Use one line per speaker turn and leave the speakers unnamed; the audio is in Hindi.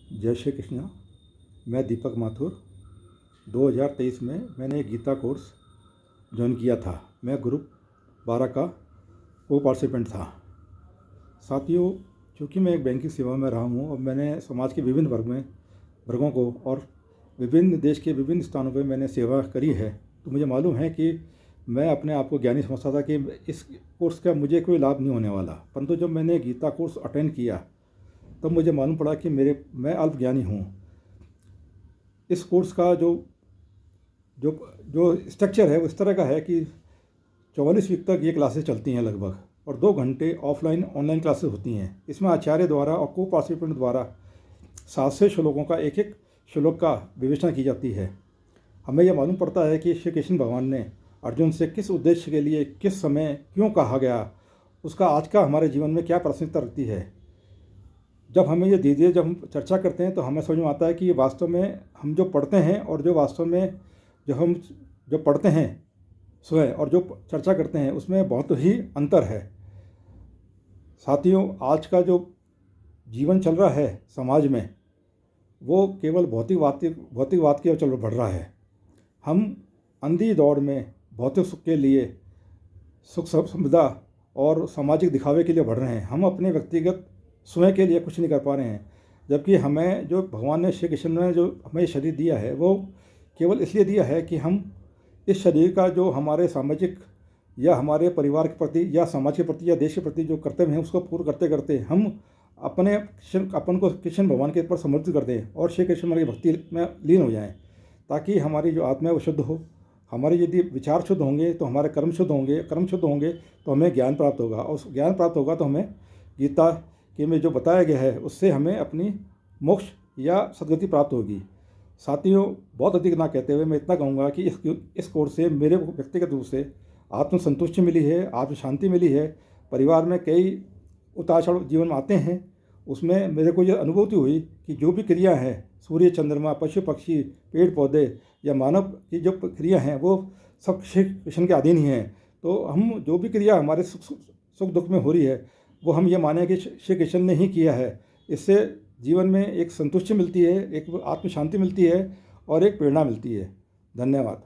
जय श्री कृष्णा। मैं दीपक माथुर। 2023 में मैंने एक गीता कोर्स ज्वाइन किया था। मैं ग्रुप 12 का को पार्टिसिपेंट था। साथियों, चूँकि मैं एक बैंकिंग सेवा में रहा हूँ और मैंने समाज के विभिन्न वर्गों को और विभिन्न देश के विभिन्न स्थानों पर मैंने सेवा करी है, तो मुझे मालूम है कि मैं अपने आप को ज्ञानी समझता था कि इस कोर्स का मुझे कोई लाभ नहीं होने वाला। परंतु जब मैंने गीता कोर्स अटेंड किया तब मुझे मालूम पड़ा कि मैं अल्पज्ञानी हूँ। इस कोर्स का जो जो जो स्ट्रक्चर है वो इस तरह का है कि 44 वीक तक ये क्लासेस चलती हैं लगभग, और 2 घंटे ऑनलाइन क्लासेस होती हैं। इसमें आचार्य द्वारा और को पार्टिसिपेंट द्वारा 7 से श्लोकों का एक श्लोक का विवेचना की जाती है। हमें यह मालूम पड़ता है कि श्री कृष्ण भगवान ने अर्जुन से किस उद्देश्य के लिए, किस समय, क्यों कहा गया, उसका आज का हमारे जीवन में क्या प्रासंगिकता रखती है। जब हमें ये धीरे जब हम चर्चा करते हैं तो हमें समझ में आता है कि ये वास्तव में हम जो पढ़ते हैं और जो वास्तव में जो पढ़ते हैं स्वयं और जो चर्चा करते हैं उसमें बहुत ही अंतर है। साथियों, आज का जो जीवन चल रहा है समाज में वो केवल भौतिकवाद की ओर चल बढ़ रहा है। हम अंधी दौड़ में भौतिक सुख के लिए, सुख संपदा और सामाजिक दिखावे के लिए बढ़ रहे हैं। हम अपने व्यक्तिगत स्वयं के लिए कुछ नहीं कर पा रहे हैं, जबकि हमें जो भगवान ने, श्री कृष्ण ने जो हमें शरीर दिया है वो केवल इसलिए दिया है कि हम इस शरीर का जो हमारे सामाजिक या हमारे परिवार के प्रति या समाज के प्रति या देश के प्रति जो कर्तव्य हैं उसको पूर्ण करते करते हम अपन को कृष्ण भगवान के ऊपर समर्पित कर दें और श्री कृष्ण की भक्ति में लीन हो जाएं, ताकि हमारी जो आत्मा है वो शुद्ध हो। हमारे यदि विचार शुद्ध होंगे तो हमारे कर्म शुद्ध होंगे तो हमें ज्ञान प्राप्त होगा, और ज्ञान प्राप्त होगा तो हमें गीता के में जो बताया गया है उससे हमें अपनी मोक्ष या सद्गति प्राप्त होगी। साथियों, बहुत अधिक ना कहते हुए मैं इतना कहूँगा कि इस कोर्स से मेरे व्यक्तिगत रूप से आत्मसंतुष्टि मिली है, आत्म शांति मिली है। परिवार में कई उतार चढ़ाव जीवन में आते हैं, उसमें मेरे को यह अनुभूति हुई कि जो भी क्रिया है, सूर्य चंद्रमा, पशु पक्षी, पेड़ पौधे या मानव की जो क्रिया हैं वो सब श्री कृष्ण के अधीन ही हैं। तो हम जो भी क्रिया हमारे सुख दुख में हो रही है वो हम ये माने कि श्री कृष्ण ने ही किया है। इससे जीवन में एक संतुष्टि मिलती है, एक आत्म शांति मिलती है और एक प्रेरणा मिलती है। धन्यवाद।